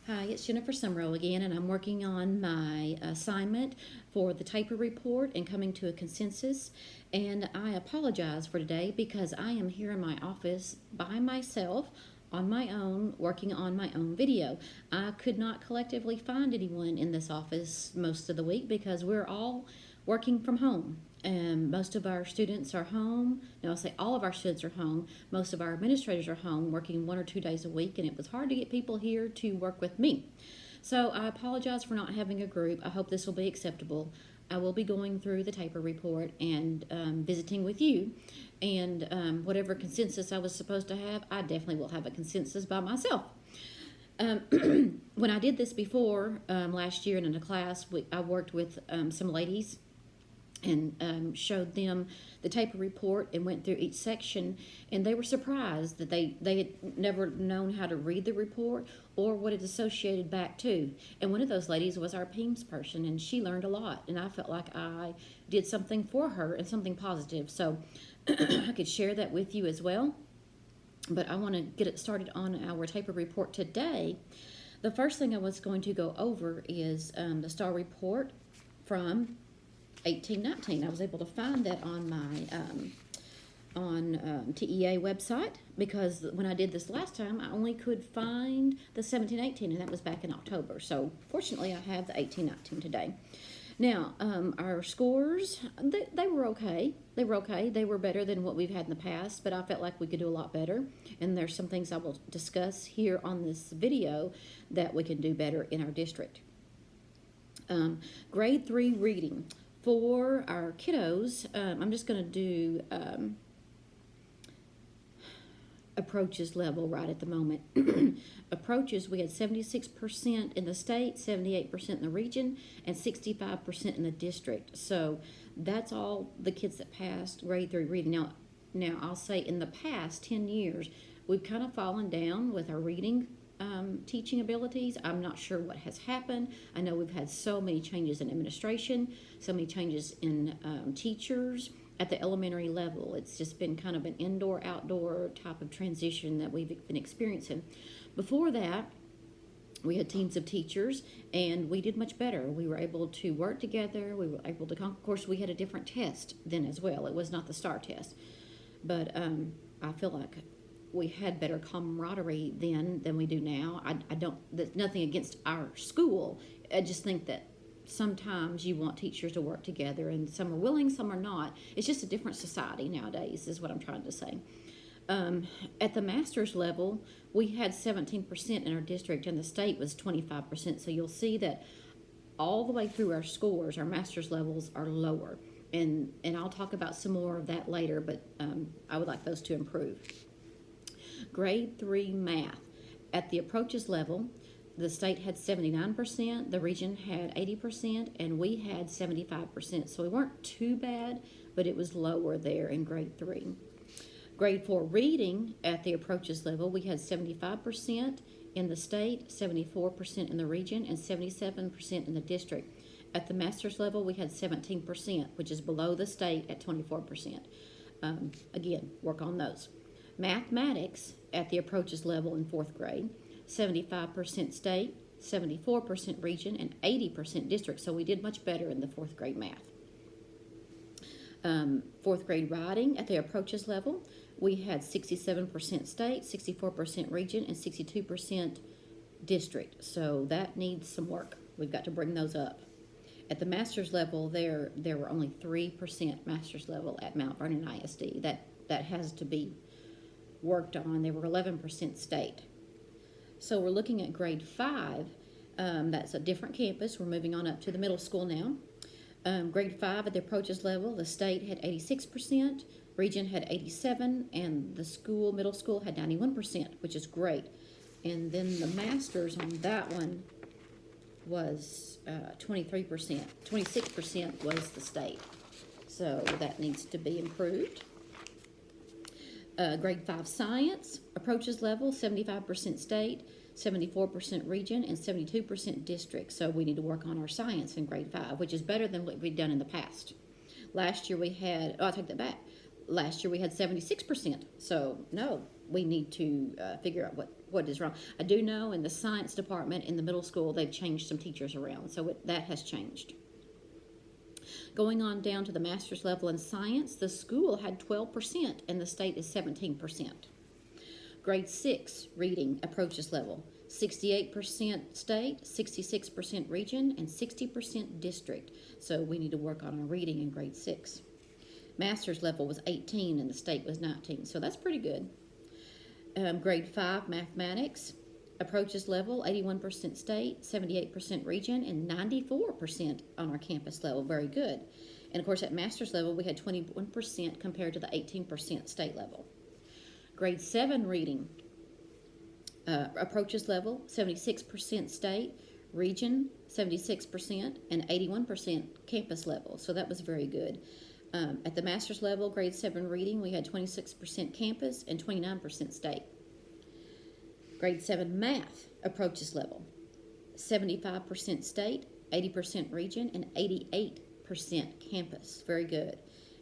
Hi, it's Jennifer Sumrow again, and I'm working on my assignment for the TAPR report and coming to a consensus. And I apologize for today because I am here in my office by myself on my own, working on my own video. I could not collectively find anyone in this office most of the week because we're all working from home. And most of our students are home. No, I'll say all of our students are home. Most of our administrators are home working 1 or 2 days a week, and it was hard to get people here to work with me. So I apologize for not having a group. I hope this will be acceptable. I will be going through the TAPR report and visiting with you. And whatever consensus I was supposed to have, I definitely will have a consensus by myself. When I did this before last year in a class, I worked with some ladies and showed them the TAPR report and went through each section, and they were surprised that they had never known how to read the report or what it associated back to. And one of those ladies was our PEMS person, and she learned a lot, and I felt like I did something for her and something positive. So I could share that with you as well. But I want to get it started on our TAPR report today. The first thing I was going to go over is the STAR report from 1819. I was able to find that on my TEA website because when I did this last time, I only could find the 1718, and that was back in October. So fortunately, I have the 1819 today. Now, our scores, they were okay. They were okay. They were better than what we've had in the past, but I felt like we could do a lot better. And there's some things I will discuss here on this video that we can do better in our district. Grade 3 reading. For our kiddos, I'm just going to do approaches level right at the moment. Approaches, we had 76% in the state, 78% in the region, and 65% in the district. So that's all the kids that passed grade 3 reading. Now I'll say in the past 10 years, we've kind of fallen down with our reading teaching abilities. I'm not sure what has happened. I know we've had so many changes in administration, so many changes in teachers at the elementary level. It's just been kind of an indoor-outdoor type of transition that we've been experiencing. Before that, we had teams of teachers, and we did much better. We were able to work together. We were able to, of course, we had a different test then as well. It was not the STAR test. But I feel like we had better camaraderie then than we do now. I don't, that's nothing against our school. I just think that sometimes you want teachers to work together, and some are willing, some are not. It's just a different society nowadays, is what I'm trying to say. At the master's level, we had 17% in our district, and the state was 25%. So you'll see that all the way through our scores, our master's levels are lower. And I'll talk about some more of that later, but I would like those to improve. Grade 3 math. At the approaches level, the state had 79%, the region had 80%, and we had 75%. So we weren't too bad, but it was lower there in grade 3. Grade 4 reading, at the approaches level, we had 75% in the state, 74% in the region, and 77% in the district. At the master's level, we had 17%, which is below the state at 24%. Again, work on those. Mathematics at the approaches level in 4th grade, 75% state, 74% region, and 80% district. So we did much better in the 4th grade math. 4th grade writing at the approaches level, we had 67% state, 64% region, and 62% district. So that needs some work. We've got to bring those up. At the master's level, there were only 3% master's level at Mount Vernon ISD. That has to be worked on. There were 11% state. So we're looking at grade 5. That's a different campus. We're moving on up to the middle school now. Grade 5 at the approaches level, the state had 86%, region had 87%, and the middle school had 91%, which is great. And then the masters on that one was 23%. 26% was the state. So that needs to be improved. Grade 5 science, approaches level, 75% state, 74% region, and 72% district. So we need to work on our science in grade 5, which is better than what we've done in the past. Last year we had, I take that back. Last year we had 76%. So no, we need to figure out what is wrong. I do know in the science department in the middle school, they've changed some teachers around, so that has changed. Going on down to the master's level in science, the school had 12% and the state is 17%. Grade 6 reading approaches level, 68% state, 66% region, and 60% district. So we need to work on our reading in grade 6. Master's level was 18 and the state was 19, so that's pretty good. Grade 5 mathematics approaches level, 81% state, 78% region, and 94% on our campus level. Very good. And of course, at master's level, we had 21% compared to the 18% state level. Grade 7 reading approaches level, 76% state, region 76%, and 81% campus level. So that was very good. At the master's level, grade 7 reading, we had 26% campus and 29% state. Grade 7 math approaches level, 75% state, 80% region, and 88% campus. Very good.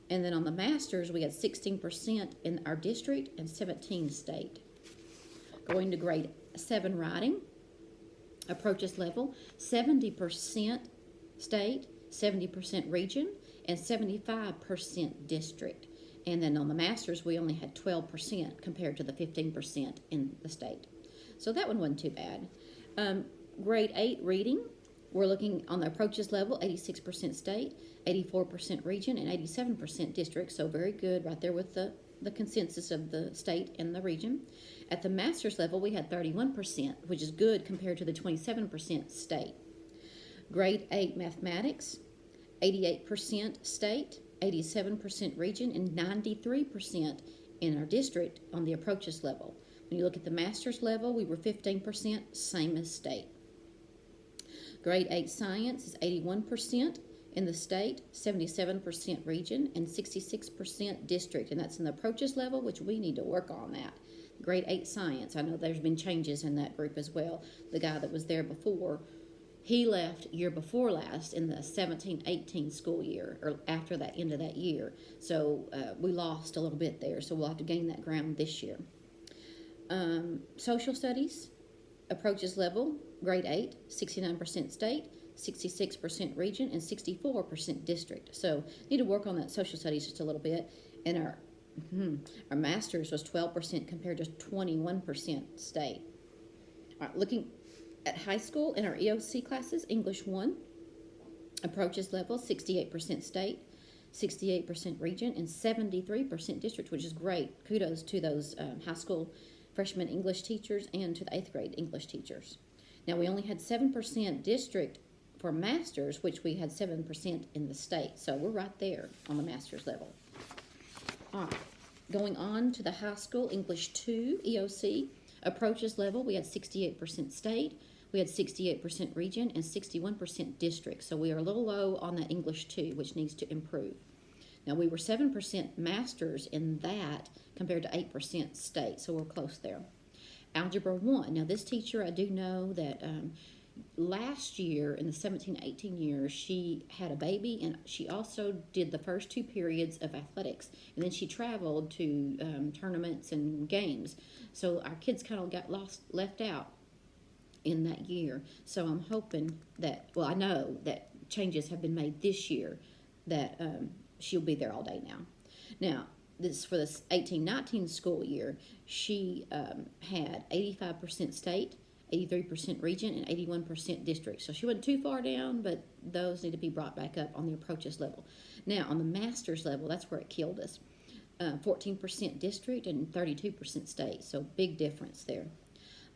And then on the master's, we had 16% in our district and 17 state. Going to grade 7 writing approaches level, 70% state, 70% region, and 75% district. And then on the master's, we only had 12% compared to the 15% in the state. So that one wasn't too bad. Grade 8 reading, we're looking on the approaches level, 86% state, 84% region, and 87% district. So very good, right there with the consensus of the state and the region. At the master's level, we had 31%, which is good compared to the 27% state. Grade 8 mathematics, 88% state, 87% region, and 93% in our district on the approaches level. When you look at the master's level, we were 15%, same as state. Grade 8 science is 81% in the state, 77% region, and 66% district. And that's in the approaches level, which we need to work on that. Grade 8 science, I know there's been changes in that group as well. The guy that was there before, he left year before last in the 17-18 school year, or after that end of that year. So we lost a little bit there, so we'll have to gain that ground this year. Social studies, approaches level, grade 8, 69% state, 66% region, and 64% district. So need to work on that social studies just a little bit. And our master's was 12% compared to 21% state. All right, looking at high school in our EOC classes, English 1, approaches level, 68% state, 68% region, and 73% district, which is great. Kudos to those high school freshman English teachers and to the 8th grade English teachers. Now, we only had 7% district for masters, which we had 7% in the state. So we're right there on the master's level. All right, going on to the high school English 2 EOC approaches level, we had 68% state, we had 68% region, and 61% district. So we are a little low on the English 2, which needs to improve. Now, we were 7% masters in that compared to 8% state, so we're close there. Algebra 1. Now, this teacher, I do know that last year, in the 17-18 years, she had a baby, and she also did the first 2 periods of athletics, and then she traveled to tournaments and games. So our kids kind of got left out in that year. So I'm hoping that, well, I know that changes have been made this year, that she'll be there all day now. Now, this for this 18-19 school year, she had 85% state, 83% region, and 81% district. So she wasn't too far down, but those need to be brought back up on the approaches level. Now, on the master's level, that's where it killed us. 14% district and 32% state, so big difference there.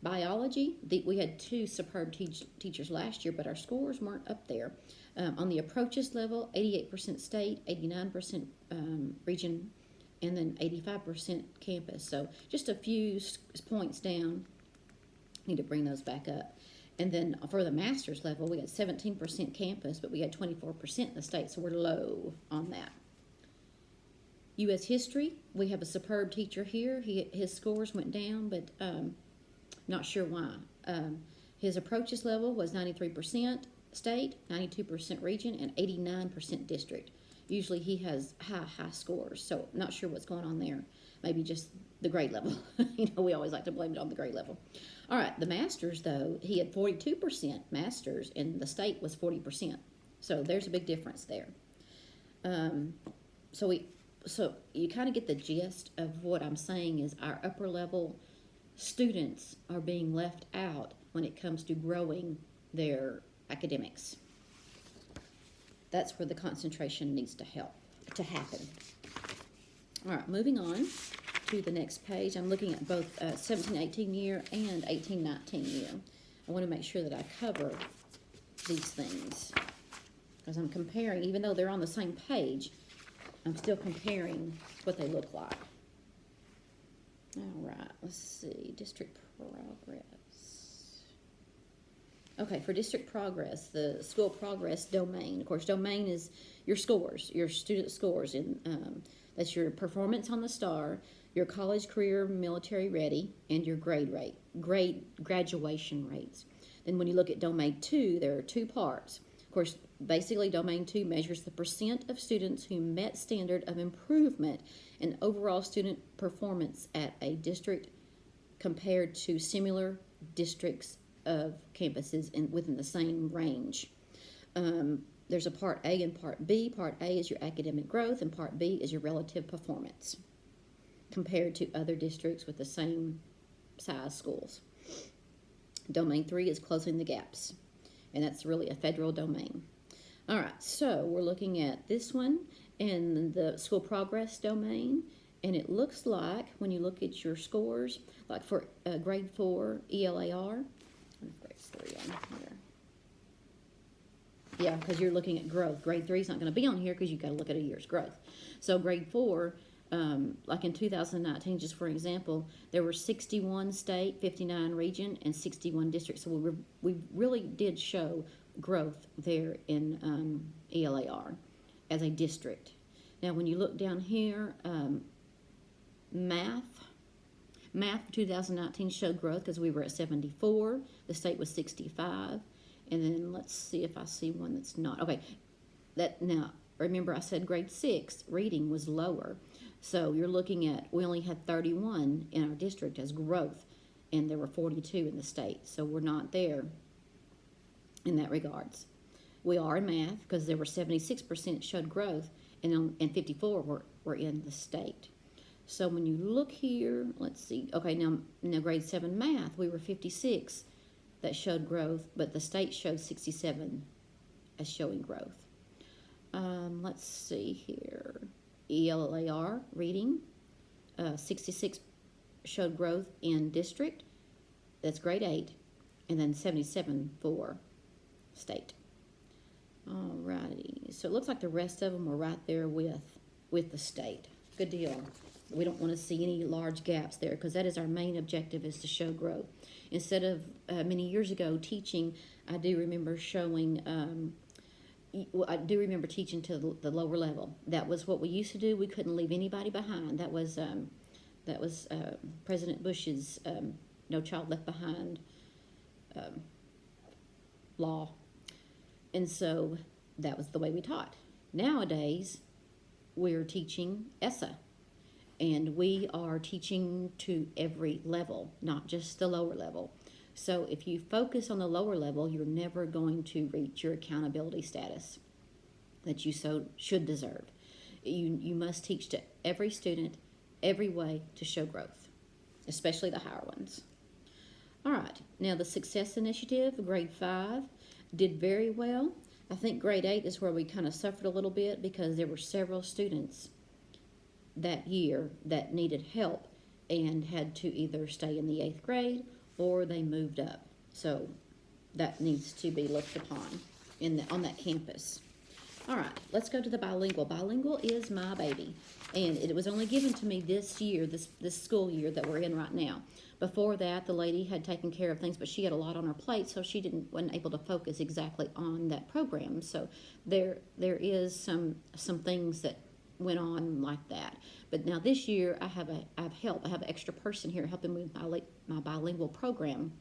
Biology, we had 2 superb teachers last year, but our scores weren't up there. On the approaches level, 88% state, 89% region, and then 85% campus. So just a few points down. Need to bring those back up. And then for the master's level, we had 17% campus, but we had 24% in the state, so we're low on that. U.S. history, we have a superb teacher here. His scores went down, but not sure why. His approaches level was 93% state, 92% region, and 89% district. Usually he has high scores, so not sure what's going on there. Maybe just the grade level. We always like to blame it on the grade level. All right, the masters, though, he had 42% masters, and the state was 40%. So there's a big difference there. Um, so you kind of get the gist of what I'm saying is our upper level students are being left out when it comes to growing their academics. That's where the concentration needs to happen. All right, moving on to the next page. I'm looking at both 17-18 year and 18-19 year. I want to make sure that I cover these things because I'm comparing, even though they're on the same page, I'm still comparing what they look like. All right, let's see, district progress. Okay, for district progress, the school progress domain. Of course, domain is your scores, your student scores, and that's your performance on the STAR, your college, career, military ready, and your graduation rates. Then when you look at domain 2, there are 2 parts. Of course, basically domain 2 measures the percent of students who met standard of improvement in overall student performance at a district compared to similar districts of campuses within the same range. There's a part A and part B. Part A is your academic growth, and part B is your relative performance compared to other districts with the same size schools. Domain 3 is closing the gaps, and that's really a federal domain. All right, so we're looking at this one and the school progress domain, and it looks like when you look at your scores, like for grade 4 ELAR, grade 3 on here. Yeah, because you're looking at growth. Grade 3 is not going to be on here because you've got to look at a year's growth. So grade 4, like in 2019, just for example, there were 61 state, 59 region, and 61 districts. So we really did show growth there in ELAR as a district. Now, when you look down here, math for 2019 showed growth because we were at 74. The state was 65. And then let's see if I see one that's not. Okay, now remember I said grade 6 reading was lower. So you're looking at, we only had 31 in our district as growth, and there were 42 in the state. So we're not there in that regards. We are in math because there were 76% showed growth, and 54 were in the state. So when you look here, let's see. Okay, now grade 7 math, we were 56 that showed growth, but the state showed 67 as showing growth. Let's see here. ELAR reading, 66 showed growth in district. That's grade 8, and then 77 for state. Alrighty, so it looks like the rest of them were right there with the state. Good deal. We don't want to see any large gaps there because that is our main objective, is to show growth. Instead of many years ago teaching, I do remember showing, I do remember teaching to the lower level. That was what we used to do. We couldn't leave anybody behind. That was President Bush's No Child Left Behind law. And so that was the way we taught. Nowadays, we're teaching ESSA. And we are teaching to every level, not just the lower level. So if you focus on the lower level, you're never going to reach your accountability status that you so should deserve. You must teach to every student, every way to show growth, especially the higher ones. All right, now the Success Initiative, grade 5, did very well. I think grade 8 is where we kind of suffered a little bit because there were several students that year that needed help and had to either stay in the 8th grade or they moved up. So that needs to be looked upon on that campus. All right, let's go to the bilingual. Bilingual is my baby, and it was only given to me this year, this school year that we're in right now. Before that, the lady had taken care of things, but she had a lot on her plate, so she wasn't able to focus exactly on that program. So there is some things that went on like that. But now this year I have help. I have an extra person here helping me with my bilingual program.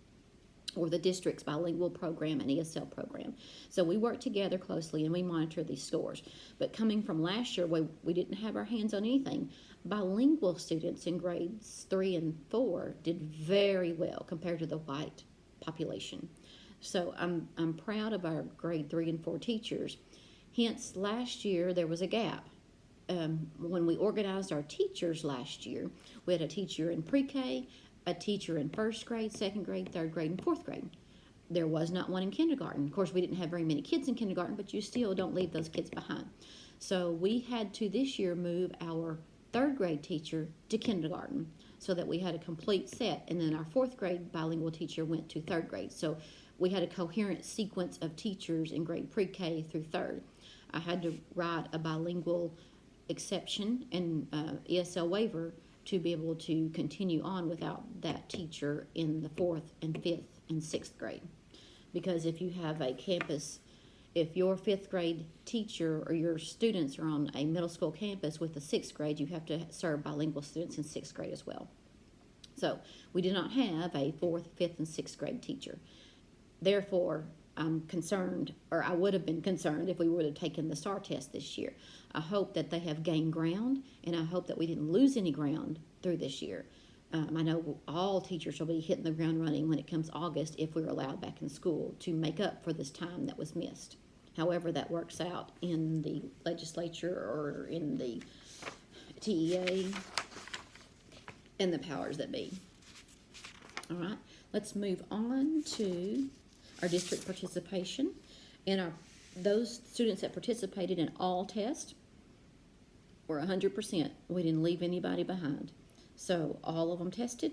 or the district's bilingual program and ESL program. So we work together closely and we monitor these scores. But coming from last year, we didn't have our hands on anything. Bilingual students in grades 3 and 4 did very well compared to the white population. So I'm proud of our grade 3 and 4 teachers. Hence, last year there was a gap. When we organized our teachers last year, we had a teacher in pre-K, a teacher in first grade, second grade, third grade, and fourth grade. There was not one in kindergarten. Of course, we didn't have very many kids in kindergarten, but you still don't leave those kids behind. So we had to this year move our third grade teacher to kindergarten so that we had a complete set. And then our fourth grade bilingual teacher went to third grade. So we had a coherent sequence of teachers in grade pre-K through third. I had to write a bilingual exception and ESL waiver to be able to continue on without that teacher in the fourth and fifth and sixth grade. Because if you have a campus, if your fifth grade teacher or your students are on a middle school campus with the sixth grade, you have to serve bilingual students in sixth grade as well. So we did not have a fourth, fifth, and sixth grade teacher. Therefore, I'm concerned, or I would have been concerned if we would have taken the STAR test this year. I hope that they have gained ground, and I hope that we didn't lose any ground through this year. I know all teachers will be hitting the ground running when it comes August if we're allowed back in school to make up for this time that was missed. However that works out in the legislature or in the TEA and the powers that be. All right, let's move on to our district participation. And those students that participated in all tests were 100%. We didn't leave anybody behind. So all of them tested,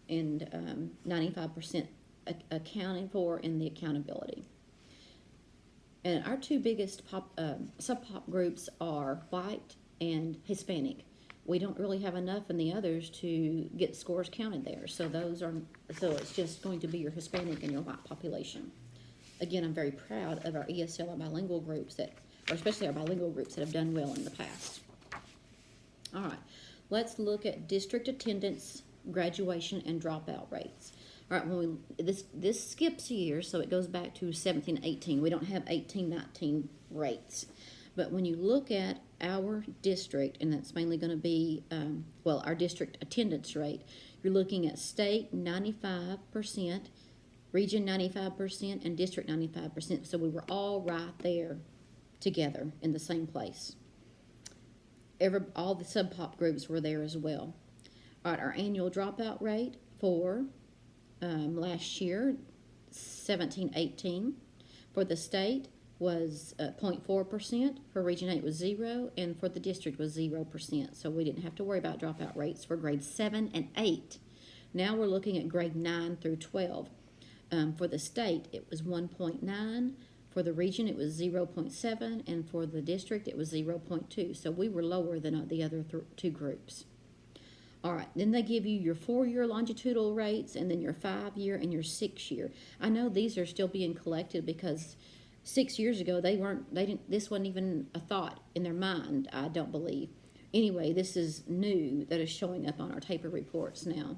and 95% accounted for in the accountability. And our two biggest sub-pop groups are white and Hispanic. We don't really have enough in the others to get scores counted there. So so it's just going to be your Hispanic and your white population. Again, I'm very proud of our ESL and bilingual groups or especially our bilingual groups that have done well in the past. All right, let's look at district attendance, graduation, and dropout rates. All right, this skips a year, so it goes back to 17, 18. We don't have 18, 19 rates. But when you look at our district, and that's mainly going to be, our district attendance rate, you're looking at state 95%, region 95%, and district 95%. So we were all right there together in the same place. All the sub-pop groups were there as well. All right, our annual dropout rate for last year, 17-18, for the state was 0.4%, for Region 8 was 0, and for the district was 0%. So we didn't have to worry about dropout rates for grades 7 and 8. Now we're looking at grade 9 through 12. For the state, it was 1.9. For the region, it was 0.7, and for the district, it was 0.2. So we were lower than the other two groups. All right, then they give you your 4-year longitudinal rates, and then your 5-year and your 6-year. I know these are still being collected because 6 years ago this wasn't even a thought in their mind, I don't believe. Anyway, this is new that is showing up on our TAPR reports now.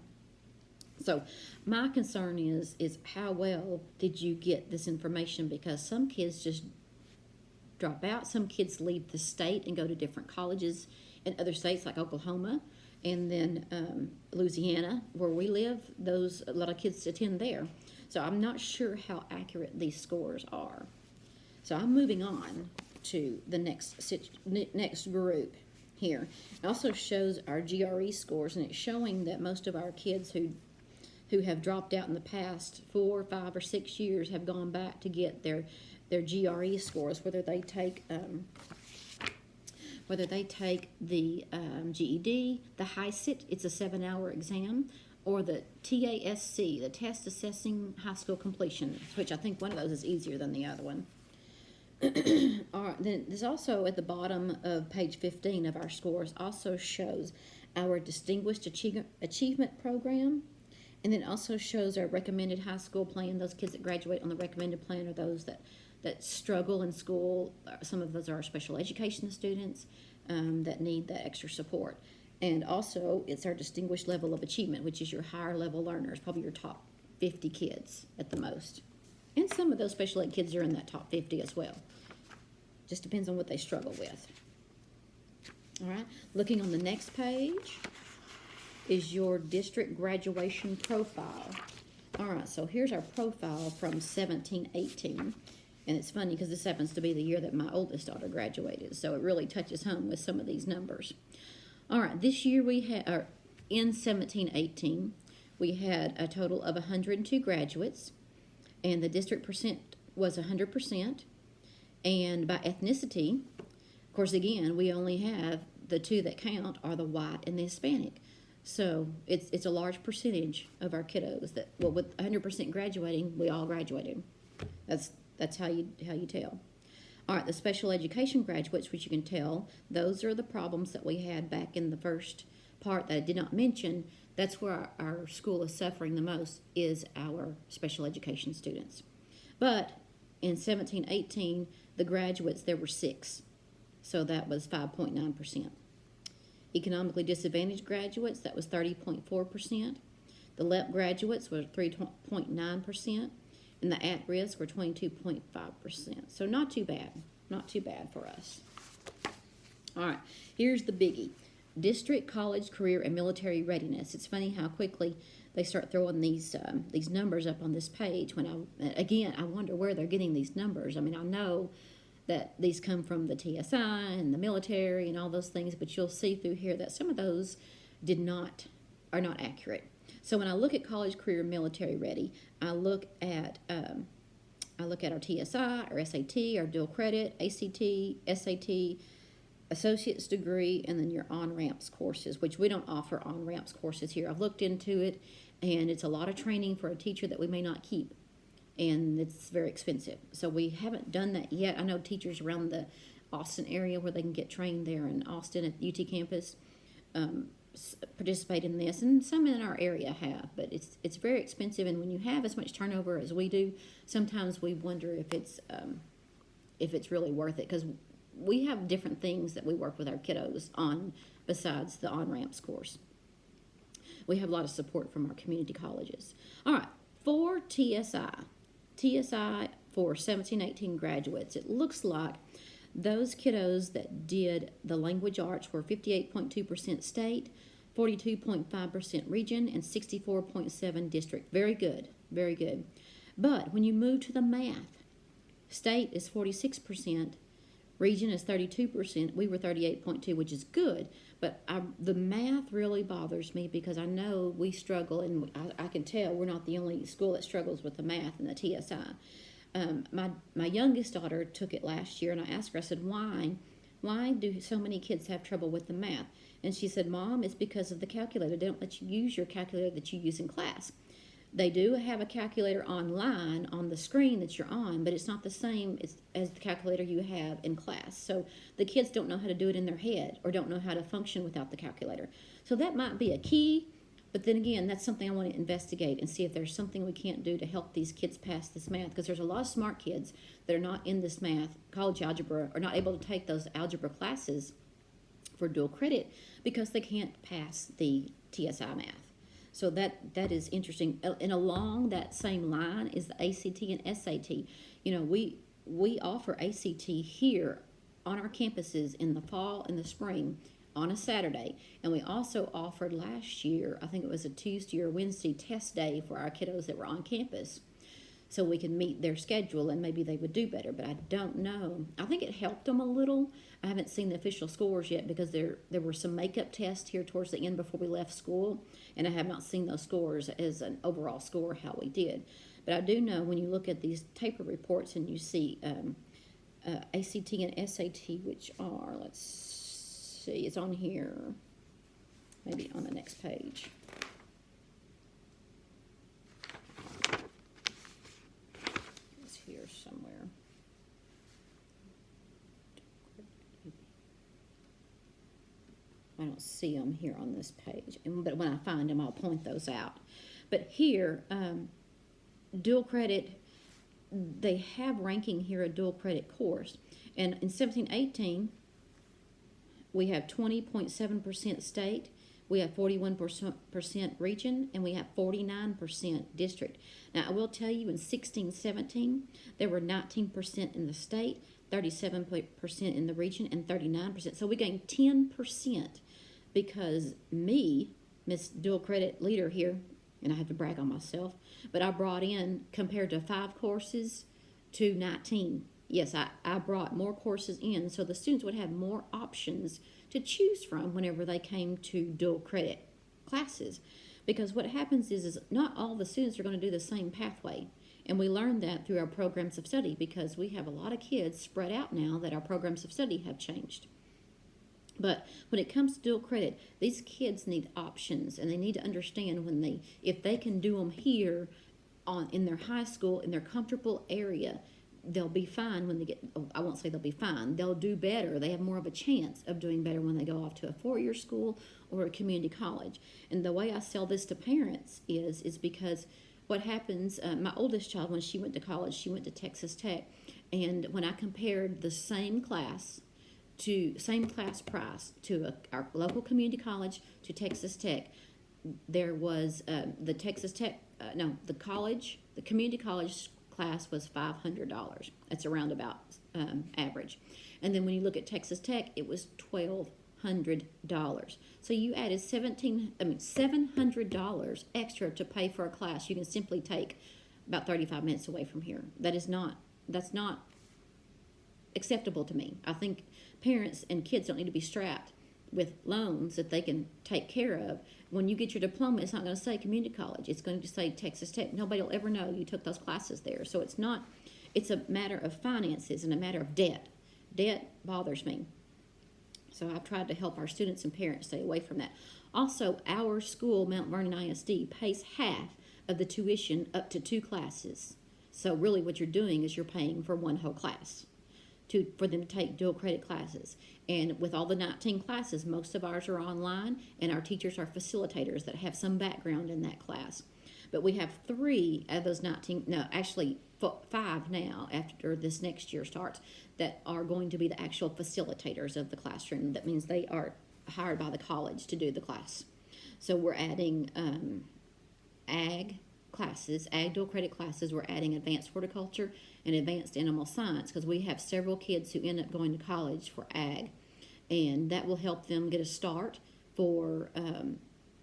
So my concern is how well did you get this information, because some kids just drop out. Some kids leave the state and go to different colleges in other states like Oklahoma, and then Louisiana, where we live, a lot of kids attend there. So I'm not sure how accurate these scores are. So I'm moving on to the next group here. It also shows our GRE scores, and it's showing that most of our kids who have dropped out in the past 4, 5, or 6 years have gone back to get their GRE scores, whether they take the GED, the HISIT, it's a 7-hour exam, or the TASC, the Test Assessing High School Completion, which I think one of those is easier than the other one. All right, then there's also at the bottom of page 15 of our scores also shows our Distinguished Achievement Program, and then also shows our recommended high school plan. Those kids that graduate on the recommended plan are those that struggle in school. Some of those are special education students that need the extra support. And also, it's our distinguished level of achievement, which is your higher level learners, probably your top 50 kids at the most. And some of those special ed kids are in that top 50 as well. Just depends on what they struggle with. All right, looking on the next page is your district graduation profile. All right, so here's our profile from 17-18. And it's funny because this happens to be the year that my oldest daughter graduated, so it really touches home with some of these numbers. All right, this year we had, in 17-18, we had a total of 102 graduates, and the district percent was 100%. And by ethnicity, of course, again, we only have the two that count are the white and the Hispanic. So it's a large percentage of our kiddos that, well, with 100% graduating, we all graduated. That's how you tell. All right, the special education graduates, which you can tell, those are the problems that we had back in the first part that I did not mention. That's where our school is suffering the most, is our special education students. But in 17-18, the graduates, there were 6. So that was 5.9%. Economically disadvantaged graduates, that was 30.4%. The LEP graduates were 3.9%. And the at-risk were 22.5%. So not too bad. Not too bad for us. All right, here's the biggie. District, college, career, and military readiness. It's funny how quickly they start throwing these numbers up on this page. I wonder where they're getting these numbers. I mean, I know that these come from the TSI and the military and all those things, but you'll see through here that some of those are not accurate. So when I look at college, career, military ready, I look at our TSI, our SAT, our dual credit, ACT, SAT, associate's degree, and then your on-ramps courses, which we don't offer on-ramps courses here. I've looked into it, and it's a lot of training for a teacher that we may not keep, and it's very expensive. So we haven't done that yet. I know teachers around the Austin area where they can get trained there in Austin at UT campus participate in this, and some in our area have, but it's very expensive, and when you have as much turnover as we do, sometimes we wonder if it's really worth it, because we have different things that we work with our kiddos on besides the on-ramps course. We have a lot of support from our community colleges. All right, for TSI for 17-18 graduates, it looks like those kiddos that did the language arts were 58.2% state, 42.5% region, and 64.7% district. Very good, very good. But when you move to the math, state is 46%, region is 32%, we were 38.2%, which is good. But the math really bothers me because I know we struggle, and I can tell we're not the only school that struggles with the math and the TSI. My youngest daughter took it last year, and I asked her, I said, why do so many kids have trouble with the math? And she said, Mom, it's because of the calculator. They don't let you use your calculator that you use in class. They do have a calculator online on the screen that you're on, but it's not the same as the calculator you have in class. So the kids don't know how to do it in their head or don't know how to function without the calculator. So that might be a key. But then again, that's something I want to investigate and see if there's something we can't do to help these kids pass this math, because there's a lot of smart kids that are not in this math, college algebra, or not able to take those algebra classes for dual credit because they can't pass the TSI math. So that is interesting. And along that same line is the ACT and SAT. You know, we offer ACT here on our campuses in the fall and the spring on a Saturday, and we also offered last year, I think it was a Tuesday or Wednesday test day for our kiddos that were on campus, so we could meet their schedule and maybe they would do better. But I don't know. I think it helped them a little. I haven't seen the official scores yet because there were some makeup tests here towards the end before we left school, and I have not seen those scores as an overall score how we did. But I do know when you look at these TAPR reports and you see ACT and SAT, which are, let's see, it's on here, maybe on the next page. It's here somewhere. I don't see them here on this page, but when I find them, I'll point those out. But here, dual credit, they have ranking here a dual credit course, and in 17-18, we have 20.7% state, We have 41% region, and we have 49% district. Now, I will tell you, in 16-17, there were 19% in the state, 37% in the region, and 39%. So we gained 10% because me, Miss Dual Credit Leader here, and I have to brag on myself, but I brought in, compared to 5 courses to 19. Yes, I brought more courses in so the students would have more options to choose from whenever they came to dual credit classes. Because what happens is not all the students are going to do the same pathway. And we learned that through our programs of study because we have a lot of kids spread out now that our programs of study have changed. But when it comes to dual credit, these kids need options, and they need to understand if they can do them here in their high school, in their comfortable area, they'll be fine when they get, I won't say they'll be fine, they'll do better. They have more of a chance of doing better when they go off to a 4-year school or a community college. And the way I sell this to parents is because what happens, my oldest child, when she went to college, she went to Texas Tech, and when I compared the same class price to our local community college to Texas Tech, there was the community college class was $500. That's around about average. And then when you look at Texas Tech, it was $1,200. So you added $700 extra to pay for a class. You can simply take about 35 minutes away from here. That's not acceptable to me. I think parents and kids don't need to be strapped with loans that they can take care of. When you get your diploma, it's not going to say community college. It's going to say Texas Tech. Nobody will ever know you took those classes there. So it's a matter of finances and a matter of debt. Debt bothers me. So I've tried to help our students and parents stay away from that. Also, our school, Mount Vernon ISD, pays half of the tuition up to 2 classes. So really what you're doing is you're paying for one whole class for them to take dual credit classes. And with all the 19 classes, most of ours are online, and our teachers are facilitators that have some background in that class. But we have 3 of those 19, no, actually 5 now after this next year starts, that are going to be the actual facilitators of the classroom. That means they are hired by the college to do the class. So we're adding ag dual credit classes. We're adding advanced horticulture and advanced animal science because we have several kids who end up going to college for ag, and that will help them get a start for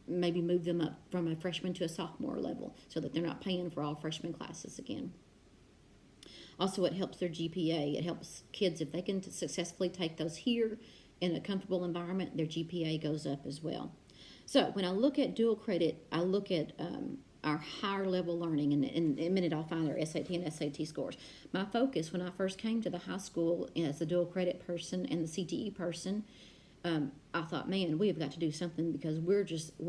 maybe move them up from a freshman to a sophomore level so that they're not paying for all freshman classes again. Also, it helps their GPA. It helps kids, if they can successfully take those here in a comfortable environment, their GPA goes up as well. So when I look at dual credit, I look at our higher level learning, and in a minute I'll find our SAT and SAT scores. My focus when I first came to the high school as the dual credit person and the CTE person, I thought, man, we have got to do something because we're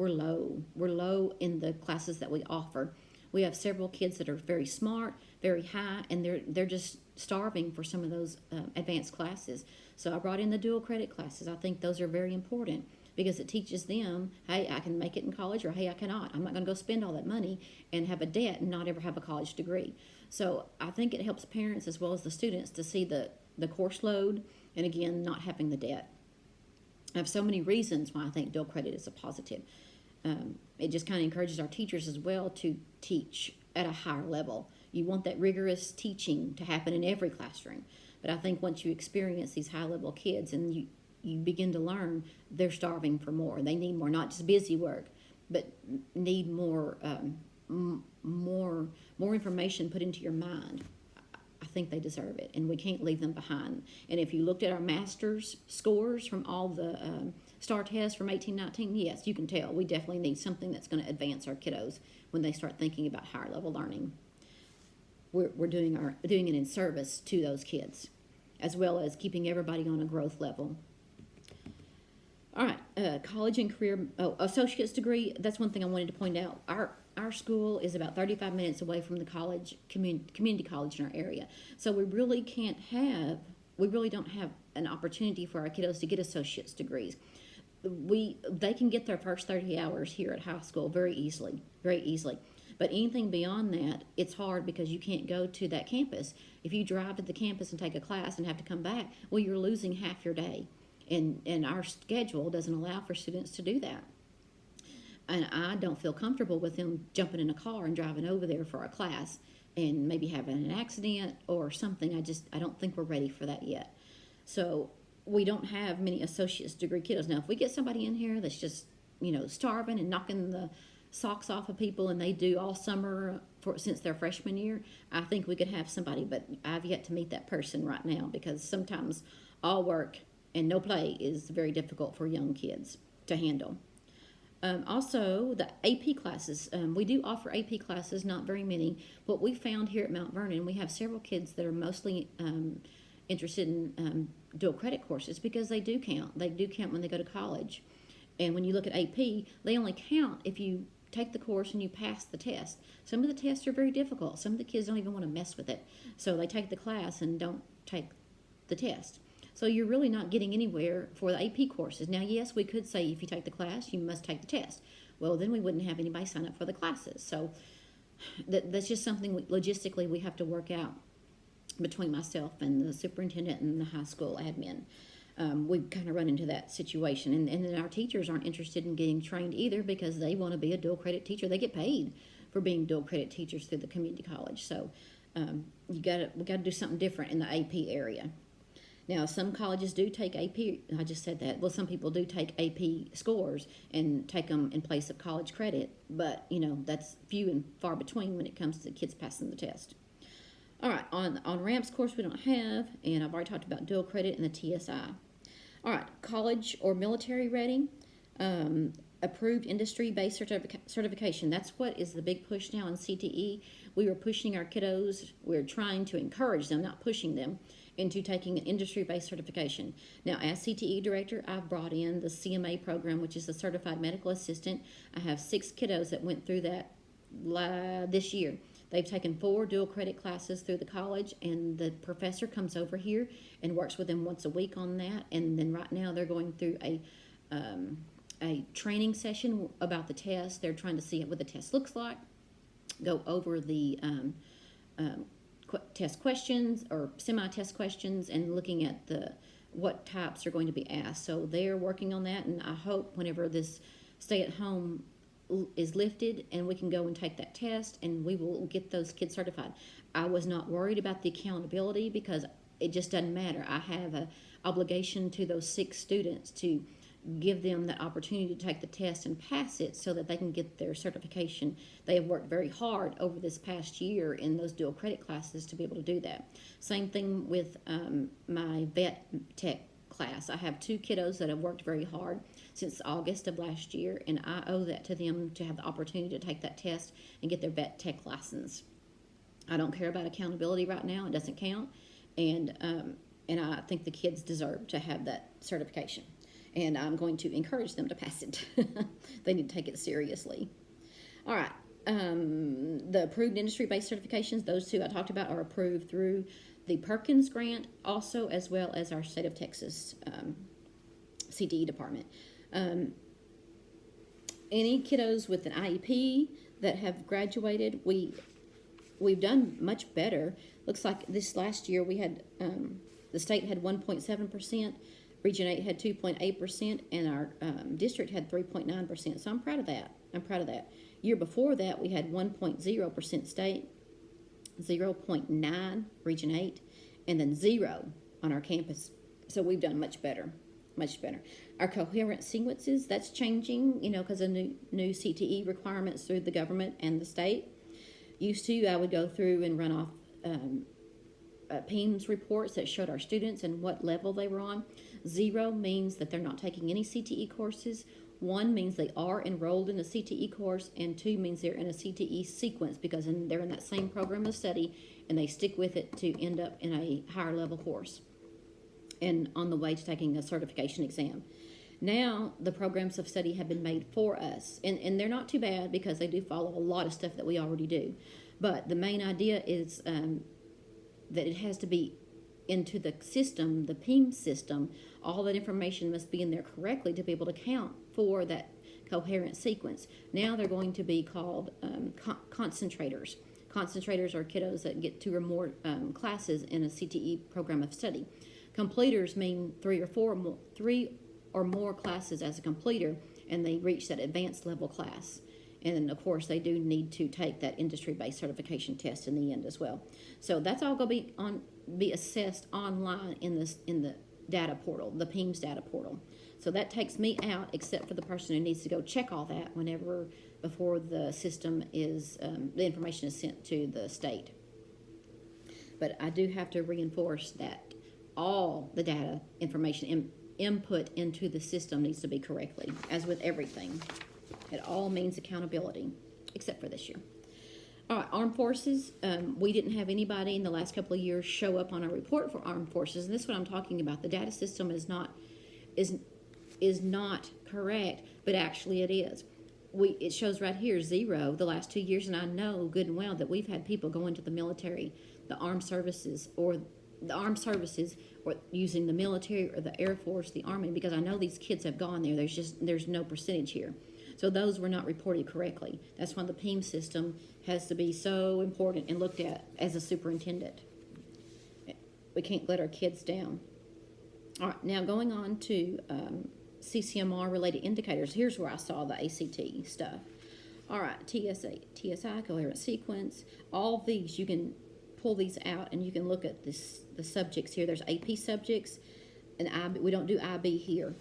low. We're low in the classes that we offer. We have several kids that are very smart, very high, and they're just starving for some of those advanced classes. So I brought in the dual credit classes. I think those are very important because it teaches them, hey, I can make it in college, or hey, I cannot. I'm not going to go spend all that money and have a debt and not ever have a college degree. So I think it helps parents as well as the students to see the course load and, again, not having the debt. I have so many reasons why I think dual credit is a positive. It just kind of encourages our teachers as well to teach at a higher level. You want that rigorous teaching to happen in every classroom. But I think once you experience these high-level kids and you begin to learn, they're starving for more. They need more, not just busy work, but need more information put into your mind. I think they deserve it, and we can't leave them behind. And if you looked at our master's scores from all the STAR tests from 1819, yes, you can tell we definitely need something that's going to advance our kiddos when they start thinking about higher level learning. We're doing it in service to those kids, as well as keeping everybody on a growth level. All right, college and career, associate's degree, that's one thing I wanted to point out. Our school is about 35 minutes away from the college, community college in our area. So we really don't have an opportunity for our kiddos to get associate's degrees. They can get their first 30 hours here at high school very easily. But anything beyond that, it's hard because you can't go to that campus. If you drive to the campus and take a class and have to come back, well, you're losing half your day. And our schedule doesn't allow for students to do that. and I don't feel comfortable with them jumping in a car and driving over there for a class and maybe having an accident or something. I don't think we're ready for that yet. So we don't have many associate's degree kiddos. Now, if we get somebody in here that's just, starving and knocking the socks off of people and they do all summer since their freshman year, I think we could have somebody, but I've yet to meet that person right now because sometimes all work and no play is very difficult for young kids to handle. Also, the AP classes. We do offer AP classes, not very many, but we found here at Mount Vernon, we have several kids that are mostly interested in dual credit courses because they do count. They do count when they go to college. And when you look at AP, they only count if you take the course and you pass the test. Some of the tests are very difficult. Some of the kids don't even want to mess with it. So they take the class and don't take the test. So you're really not getting anywhere for the AP courses. Now, yes, we could say if you take the class, you must take the test. Well, then we wouldn't have anybody sign up for the classes. So that's just something logistically we have to work out between myself and the superintendent and the high school admin. We kind of run into that situation. And then our teachers aren't interested in getting trained either because they want to be a dual credit teacher. They get paid for being dual credit teachers through the community college. So we got to do something different in the AP area. Now, some colleges do take AP. I just said that. Well, some people do take AP scores and take them in place of college credit. But, that's few and far between when it comes to kids passing the test. All right, on RAMP's course we don't have, and I've already talked about dual credit and the TSI. All right, college or military ready, approved industry-based certification. That's what is the big push now in CTE. We are pushing our kiddos. We're trying to encourage them, not pushing them, into taking an industry-based certification. Now, as CTE director, I've brought in the CMA program, which is the Certified Medical Assistant. I have 6 kiddos that went through that this year. They've taken 4 dual credit classes through the college, and the professor comes over here and works with them once a week on that. And then right now they're going through a training session about the test. They're trying to see what the test looks like, go over the test questions or semi-test questions, and looking at what types are going to be asked. So they're working on that, and I hope whenever this stay-at-home is lifted and we can go and take that test and we will get those kids certified. I was not worried about the accountability because it just doesn't matter. I have an obligation to those 6 students to give them that opportunity to take the test and pass it so that they can get their certification. They have worked very hard over this past year in those dual credit classes to be able to do that. Same thing with my vet tech class. I have 2 kiddos that have worked very hard since August of last year, and I owe that to them to have the opportunity to take that test and get their vet tech license. I don't care about accountability right now. It doesn't count, and I think the kids deserve to have that certification, and I'm going to encourage them to pass it. They need to take it seriously. All right. The approved industry-based certifications, those 2 I talked about, are approved through the Perkins grant, also as well as our state of Texas CTE department. Any kiddos with an IEP that have graduated, we've done much better. Looks like this last year we had the state had 1.7%, Region 8 had 2.8%, and our district had 3.9%. So I'm proud of that. Year before that, we had 1.0% state, 0.9 Region 8, and then 0 on our campus. So we've done much better. Our coherent sequences, that's changing, because of new CTE requirements through the government and the state. Used to, I would go through and run off PEMS reports that showed our students and what level they were on. 0 means that they're not taking any CTE courses. 1 means they are enrolled in a CTE course, and 2 means they're in a CTE sequence because they're in that same program of study and they stick with it to end up in a higher level course and on the way to taking a certification exam. Now the programs of study have been made for us, and they're not too bad because they do follow a lot of stuff that we already do. But the main idea is that it has to be into the system, the PEM system. All that information must be in there correctly to be able to count for that coherent sequence. Now they're going to be called concentrators. Concentrators are kiddos that get 2 or more classes in a CTE program of study. Completers mean 3 or more classes as a completer, and they reach that advanced level class. And of course, they do need to take that industry-based certification test in the end as well. So that's all going to be assessed online in the data portal, the PEMS data portal. So that takes me out, except for the person who needs to go check all that before the system is the information is sent to the state. But I do have to reinforce that all the data information input into the system needs to be correctly, as with everything. It all means accountability, except for this year. All right, Armed Forces. We didn't have anybody in the last couple of years show up on our report for Armed Forces, and this is what I'm talking about. The data system is not correct, but actually it is. It shows right here 0 the last 2 years, and I know good and well that we've had people go into the military, the armed services, or using the military or the Air Force, the Army, because I know these kids have gone there. There's no percentage here. So those were not reported correctly. That's why the PEM system has to be so important and looked at as a superintendent. We can't let our kids down. All right, now going on to CCMR related indicators. Here's where I saw the ACT stuff. All right, TSI, coherent sequence. All these, you can pull these out and you can look at the subjects here. There's AP subjects, and IB. We don't do IB here.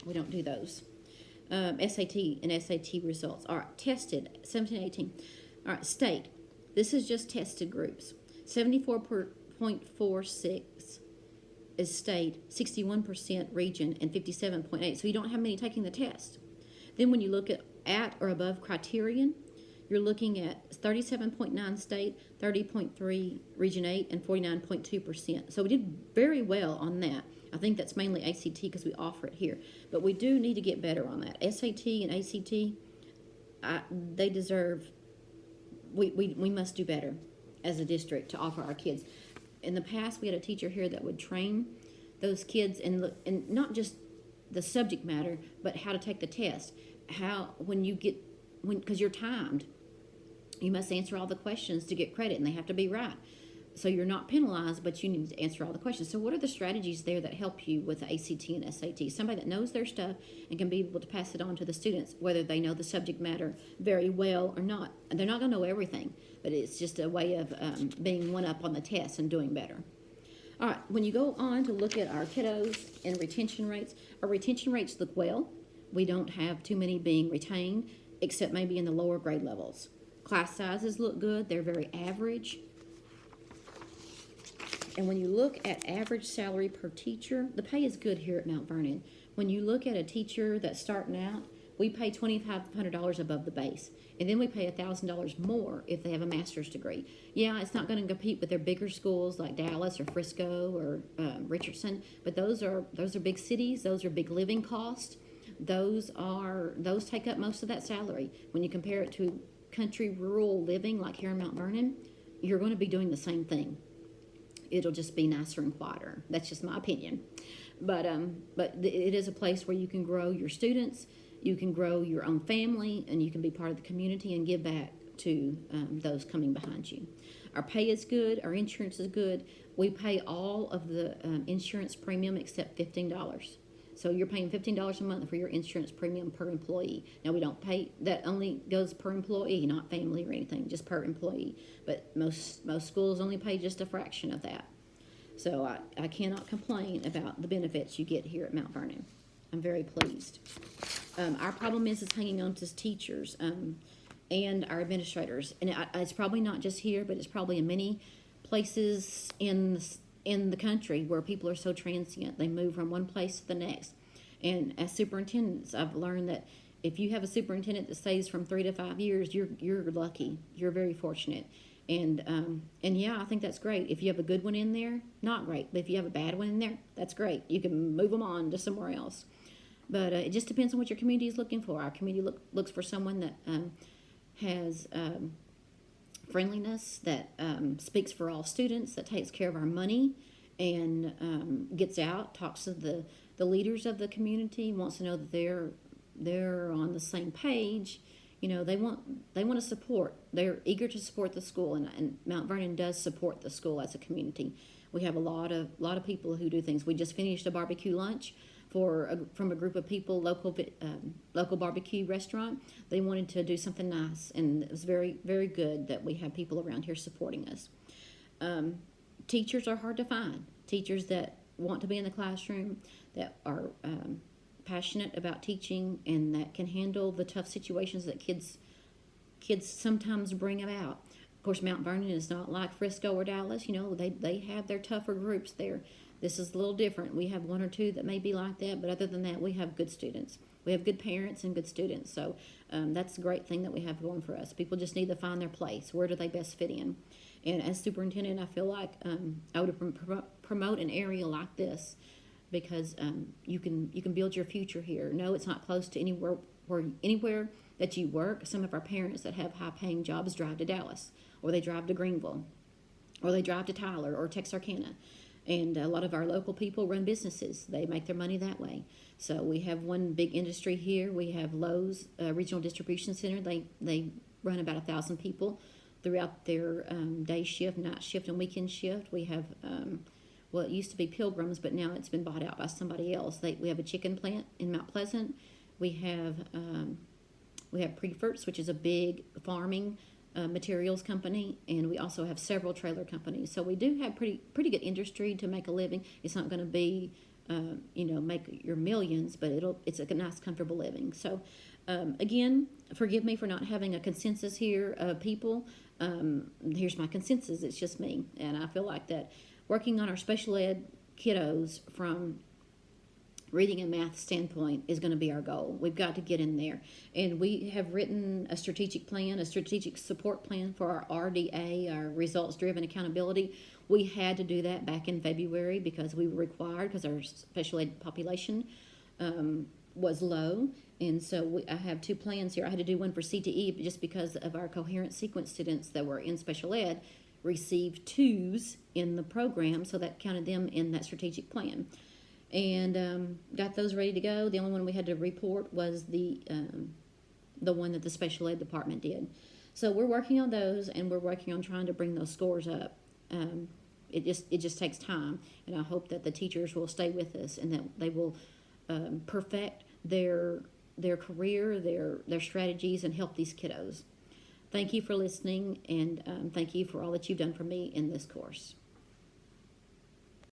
We don't do those. SAT and SAT results. All right, tested, 17, 18. All right, state. This is just tested groups. 74.46 is state, 61% region, and 57.8. So you don't have many taking the test. Then when you look at or above criterion, you're looking at 37.9 state, 30.3 region 8, and 49.2%. So we did very well on that. I think that's mainly ACT because we offer it here. But we do need to get better on that. SAT and ACT, they deserve, we must do better as a district to offer our kids. In the past, we had a teacher here that would train those kids and not just the subject matter, but how to take the test. Because you're timed, you must answer all the questions to get credit, and they have to be right. So you're not penalized, but you need to answer all the questions. So what are the strategies there that help you with the ACT and SAT? Somebody that knows their stuff and can be able to pass it on to the students, whether they know the subject matter very well or not. And they're not going to know everything, but it's just a way of being one up on the test and doing better. All right, when you go on to look at our kiddos and retention rates, our retention rates look well. We don't have too many being retained, except maybe in the lower grade levels. Class sizes look good. They're very average. And when you look at average salary per teacher, the pay is good here at Mount Vernon. When you look at a teacher that's starting out, we pay $2,500 above the base. And then we pay $1,000 more if they have a master's degree. Yeah, it's not going to compete with their bigger schools like Dallas or Frisco or Richardson, but those are big cities. Those are big living costs. Those take up most of that salary. When you compare it to country rural living like here in Mount Vernon, you're going to be doing the same thing. It'll just be nicer and quieter. That's just my opinion. But it is a place where you can grow your students, you can grow your own family, and you can be part of the community and give back to those coming behind you. Our pay is good. Our insurance is good. We pay all of the insurance premium except $15. So you're paying $15 a month for your insurance premium per employee. Now, we don't pay, that only goes per employee, not family or anything, just per employee. But most schools only pay just a fraction of that. So I cannot complain about the benefits you get here at Mount Vernon. I'm very pleased. Our problem is hanging on to teachers and our administrators. And it's probably not just here, but it's probably in many places in the country where people are so transient. They move from one place to the next. And as superintendents, I've learned that if you have a superintendent that stays from 3 to 5 years, you're lucky. You're very fortunate. And yeah, I think that's great. If you have a good one in there, not great. But if you have a bad one in there, that's great. You can move them on to somewhere else. But it just depends on what your community is looking for. Our community looks for someone that has friendliness, that speaks for all students, that takes care of our money, and gets out, talks to the leaders of the community, wants to know that they're on the same page. You know, they want to support. They're eager to support the school, and Mount Vernon does support the school as a community. We have a lot of people who do things. We just finished a barbecue lunch from a group of people, local barbecue restaurant. They wanted to do something nice, and it was very, very good that we have people around here supporting us. Teachers are hard to find. Teachers that want to be in the classroom, that are passionate about teaching, and that can handle the tough situations that kids sometimes bring about. Of course, Mount Vernon is not like Frisco or Dallas. They have their tougher groups there. This is a little different. We have one or two that may be like that, but other than that, we have good students. We have good parents and good students. So that's a great thing that we have going for us. People just need to find their place. Where do they best fit in? And as superintendent, I feel like I would promote an area like this because you can build your future here. No, it's not close to anywhere that you work. Some of our parents that have high-paying jobs drive to Dallas, or they drive to Greenville, or they drive to Tyler or Texarkana. And a lot of our local people run businesses. They make their money that way. So we have one big industry here. We have Lowe's Regional Distribution Center. They run about 1,000 people throughout their day shift, night shift, and weekend shift. We have, well, it used to be Pilgrims, but now it's been bought out by somebody else. We have a chicken plant in Mount Pleasant. We have Preferts, which is a big farming materials company, and we also have several trailer companies. So we do have pretty good industry to make a living. It's not going to be make your millions, but it's a nice, comfortable living. So again, forgive me for not having a consensus here of people. Here's my consensus. It's just me, and I feel like that working on our special ed kiddos from reading and math standpoint is going to be our goal. We've got to get in there. And we have written a strategic plan, a strategic support plan for our RDA, our results-driven accountability. We had to do that back in February because we were required, because our special ed population was low. And so I have two plans here. I had to do one for CTE just because of our coherent sequence students that were in special ed received 2s in the program, so that counted them in that strategic plan. And got those ready to go. The only one we had to report was the one that the special ed department did. So we're working on those, and we're working on trying to bring those scores up. It just takes time, and I hope that the teachers will stay with us and that they will perfect their career, their strategies, and help these kiddos. Thank you for listening, and thank you for all that you've done for me in this course.